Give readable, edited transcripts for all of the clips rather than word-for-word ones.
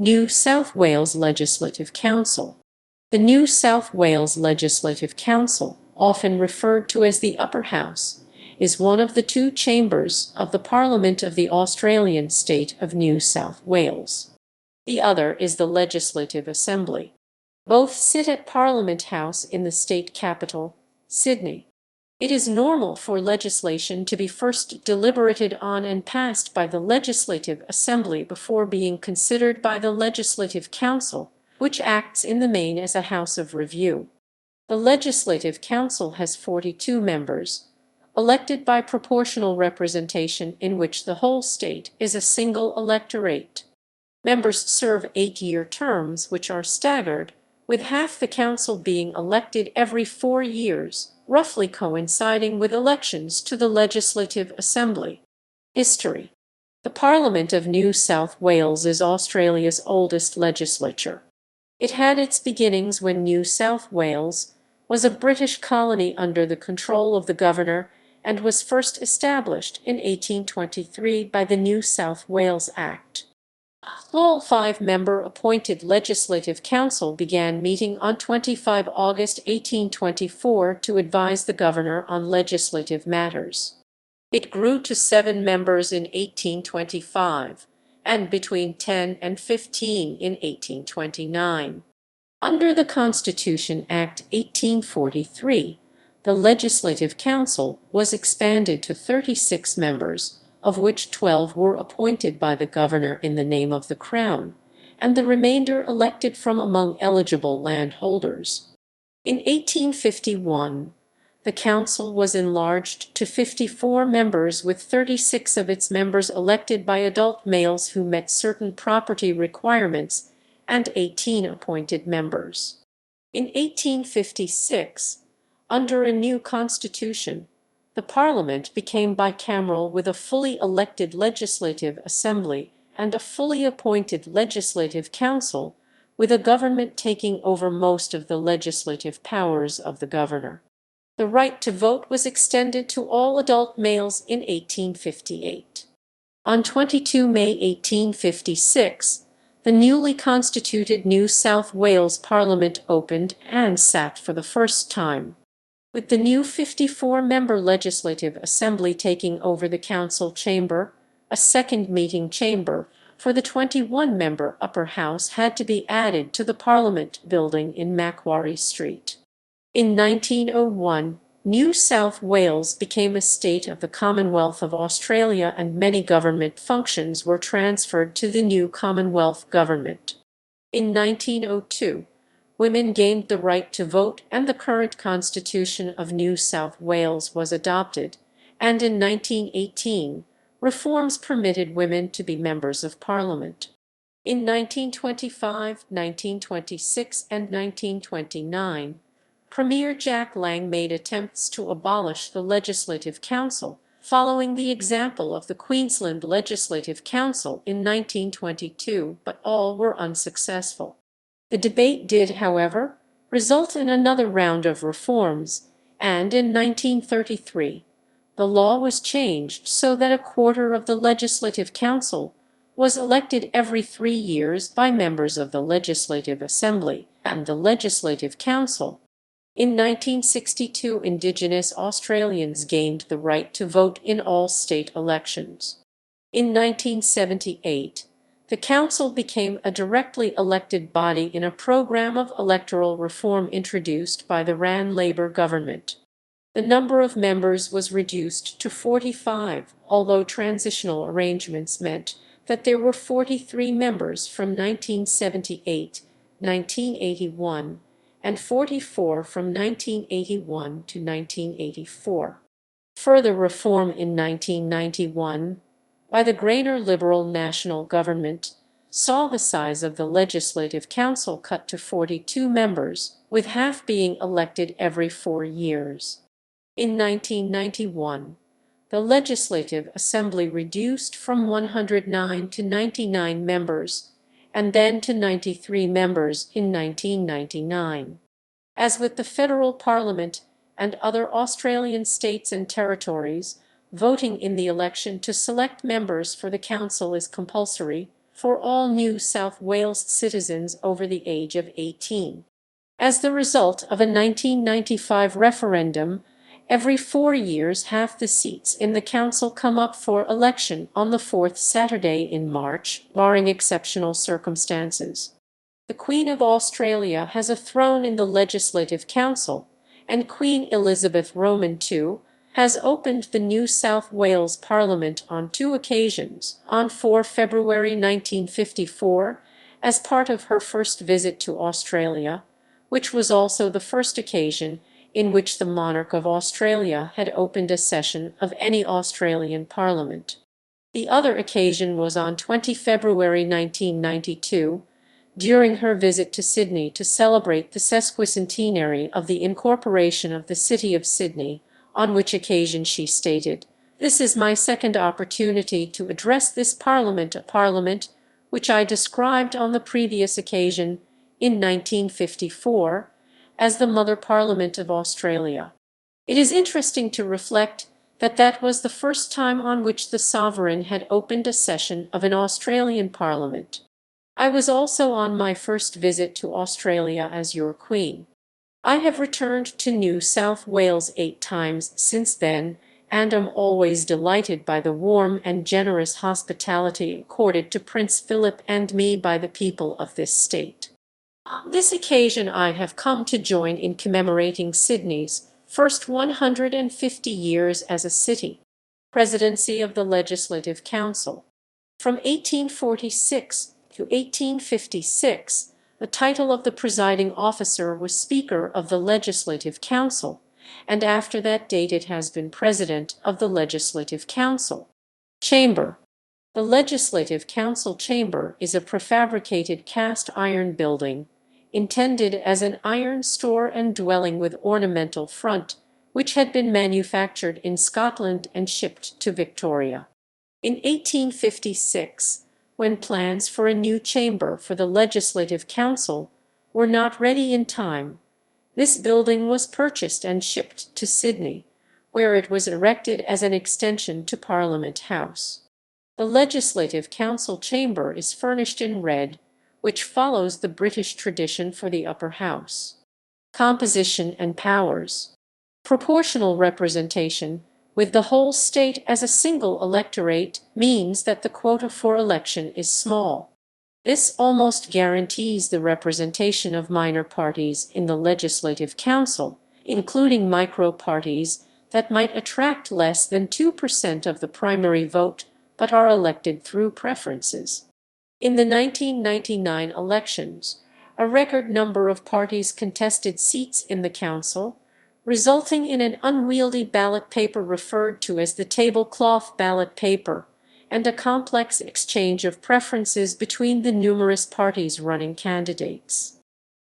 New South Wales Legislative Council. The New South Wales Legislative Council, often referred to as the Upper House, is one of the two chambers of the Parliament of the Australian state of New South Wales. The other is the Legislative Assembly. Both sit at Parliament House in the state capital, Sydney. It is normal for legislation to be first deliberated on and passed by the Legislative Assembly before being considered by the Legislative Council, which acts in the main as a house of review. The Legislative Council has 42 members, elected by proportional representation in which the whole state is a single electorate. Members serve 8-year terms, which are staggered, with half the council being elected every 4 years, roughly coinciding with elections to the Legislative Assembly. History. The Parliament of New South Wales is Australia's oldest legislature. It had its beginnings when New South Wales was a British colony under the control of the governor and was first established in 1823 by the New South Wales Act. A full 5-member appointed Legislative Council began meeting on 25 August 1824 to advise the governor on legislative matters. It grew to 7 members in 1825, and between 10 and 15 in 1829. Under the Constitution Act 1843, the Legislative Council was expanded to 36 members, of which 12 were appointed by the governor in the name of the Crown, and the remainder elected from among eligible landholders. In 1851, the council was enlarged to 54 members, with 36 of its members elected by adult males who met certain property requirements, and 18 appointed members. In 1856, under a new constitution, the Parliament became bicameral with a fully elected Legislative Assembly and a fully appointed Legislative Council, with a government taking over most of the legislative powers of the governor. The right to vote was extended to all adult males in 1858. On 22 May 1856, the newly constituted New South Wales Parliament opened and sat for the first time, with the new 54-member Legislative Assembly taking over the council chamber. A second meeting chamber for the 21-member Upper House had to be added to the Parliament building in Macquarie Street. In 1901, New South Wales became a state of the Commonwealth of Australia, and many government functions were transferred to the new Commonwealth government. In 1902, women gained the right to vote, and the current Constitution of New South Wales was adopted, and in 1918, reforms permitted women to be members of Parliament. In 1925, 1926, and 1929, Premier Jack Lang made attempts to abolish the Legislative Council, following the example of the Queensland Legislative Council in 1922, but all were unsuccessful. The debate did, however, result in another round of reforms, and in 1933, the law was changed so that a quarter of the Legislative Council was elected every 3 years by members of the Legislative Assembly and the Legislative Council. In 1962, Indigenous Australians gained the right to vote in all state elections. In 1978, the council became a directly elected body in a program of electoral reform introduced by the Rann Labor government. The number of members was reduced to 45, although transitional arrangements meant that there were 43 members from 1978, 1981, and 44 from 1981 to 1984. Further reform in 1991, by the Greiner Liberal National Government, saw the size of the Legislative Council cut to 42 members, with half being elected every 4 years. In 1991, the Legislative Assembly reduced from 109 to 99 members, and then to 93 members in 1999. As with the federal parliament and other Australian states and territories, voting in the election to select members for the council is compulsory, for all New South Wales citizens over the age of 18. As the result of a 1995 referendum, every 4 years half the seats in the council come up for election on the fourth Saturday in March, barring exceptional circumstances. The Queen of Australia has a throne in the Legislative Council, and Queen Elizabeth Roman II has opened the New South Wales Parliament on 2 occasions, on 4 February 1954, as part of her first visit to Australia, which was also the first occasion in which the monarch of Australia had opened a session of any Australian parliament. The other occasion was on 20 February 1992, during her visit to Sydney to celebrate the sesquicentenary of the incorporation of the City of Sydney, on which occasion she stated, "This is my second opportunity to address this Parliament, a Parliament which I described on the previous occasion, in 1954, as the Mother Parliament of Australia." It is interesting to reflect that that was the first time on which the sovereign had opened a session of an Australian Parliament. I was also on my first visit to Australia as your Queen. I have returned to New South Wales 8 times since then, and am always delighted by the warm and generous hospitality accorded to Prince Philip and me by the people of this state. On this occasion I have come to join in commemorating Sydney's first 150 years as a city. Presidency of the Legislative Council. From 1846 to 1856, the title of the presiding officer was Speaker of the Legislative Council, and after that date it has been President of the Legislative Council. Chamber. The Legislative Council chamber is a prefabricated cast iron building, intended as an iron store and dwelling with ornamental front, which had been manufactured in Scotland and shipped to Victoria. In 1856, when plans for a new chamber for the Legislative Council were not ready in time, this building was purchased and shipped to Sydney, where it was erected as an extension to Parliament House. The Legislative Council chamber is furnished in red, which follows the British tradition for the upper house. Composition and powers. Proportional representation, with the whole state as a single electorate, means that the quota for election is small. This almost guarantees the representation of minor parties in the Legislative Council, including micro-parties that might attract less than 2% of the primary vote but are elected through preferences. In the 1999 elections, a record number of parties contested seats in the council, resulting in an unwieldy ballot paper referred to as the tablecloth ballot paper, and a complex exchange of preferences between the numerous parties running candidates.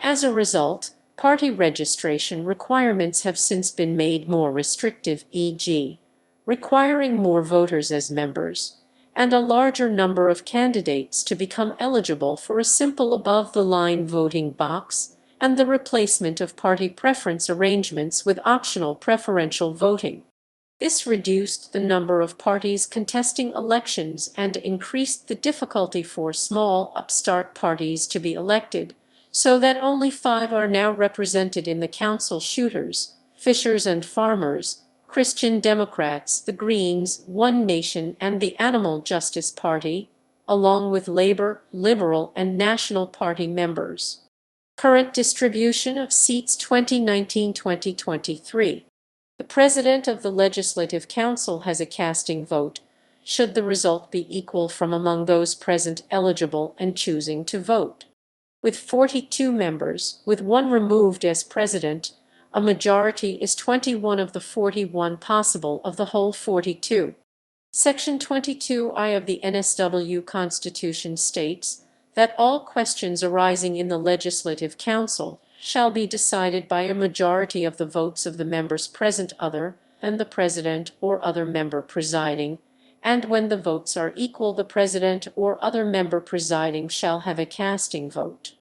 As a result, party registration requirements have since been made more restrictive, e.g., requiring more voters as members, and a larger number of candidates to become eligible for a simple above-the-line voting box, and the replacement of party preference arrangements with optional preferential voting. This reduced the number of parties contesting elections and increased the difficulty for small, upstart parties to be elected, so that only 5 are now represented in the council: Shooters, Fishers and Farmers, Christian Democrats, the Greens, One Nation, and the Animal Justice Party, along with Labour, Liberal, and National Party members. Current distribution of seats 2019-2023. The President of the Legislative Council has a casting vote, should the result be equal from among those present eligible and choosing to vote. With 42 members, with 1 removed as President, a majority is 21 of the 41 possible of the whole 42. Section 22I of the NSW Constitution states that all questions arising in the Legislative Council shall be decided by a majority of the votes of the members present other than the President or other member presiding, and when the votes are equal, the President or other member presiding shall have a casting vote.